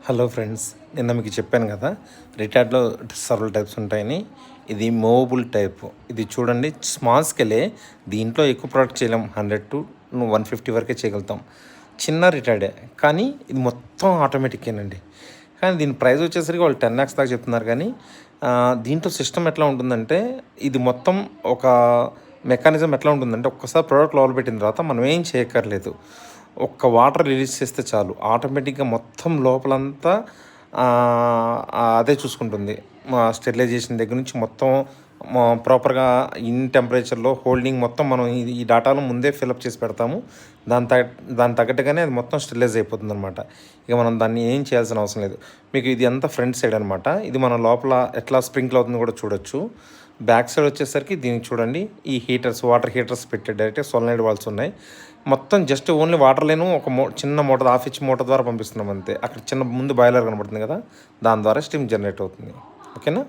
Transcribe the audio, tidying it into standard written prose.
Hello friends, నిన్న మీకు చెప్పాను కదా రిటార్డ్లో సర్వల్ టైప్స్ ఉంటాయని. ఇది మూవబుల్ టైప్. ఇది చూడండి, స్మాల్ స్కేలే. దీంట్లో ఎక్కువ ప్రోడక్ట్ చేయలేం. 100 to 150 వరకే చేయగలుగుతాం. చిన్న రిటార్డే, కానీ ఇది మొత్తం ఆటోమేటిక్కేనండి. కానీ దీని ప్రైస్ వచ్చేసరికి వాళ్ళు 10 lakhs దాకా చెప్తున్నారు. కానీ దీంట్లో సిస్టమ్ ఎట్లా ఉంటుందంటే, ఇది మొత్తం ఒక మెకానిజం ఎట్లా ఉంటుందంటే, ఒక్కసారి ప్రోడక్ట్ లోపల పెట్టిన తర్వాత మనం ఏం చేయక్కర్లేదు. ఒక్క వాటర్ రిలీజ్ చేస్తే చాలు, ఆటోమేటిక్గా మొత్తం లోపలంతా అదే చూసుకుంటుంది. స్టెరిలైజేషన్ దగ్గర నుంచి మొత్తం ప్రాపర్గా ఇన్ టెంపరేచర్లో హోల్డింగ్ మొత్తం మనం ఈ డేటాలో ముందే ఫిలప్ చేసి పెడతాము. దాని తగ్గట్టుగానే అది మొత్తం స్టెరిలైజ్ అయిపోతుంది అనమాట. ఇక మనం దాన్ని ఏం చేయాల్సిన అవసరం లేదు. మీకు ఇది అంతా ఫ్రంట్ సైడ్ అనమాట. ఇది మన లోపల ఎట్లా స్ప్రింక్ల్ అవుతుంది కూడా చూడొచ్చు. బ్యాక్ సైడ్ వచ్చేసరికి దీనికి చూడండి, ఈ హీటర్స్, వాటర్ హీటర్స్ పెట్టే డైరెక్ట్ సోలనాయిడ్ వాల్స్ ఉన్నాయి. మొత్తం జస్ట్ ఓన్లీ వాటర్ లేను ఒక చిన్న మోటార్, హాఫ్ ఇంచ్ మోటార్ ద్వారా పంపిస్తున్నాం అంతే. అక్కడ చిన్న ముందు బాయిలర్ కనబడుతుంది కదా, దాని ద్వారా స్టీమ్ జనరేట్ అవుతుంది. ఓకేనా.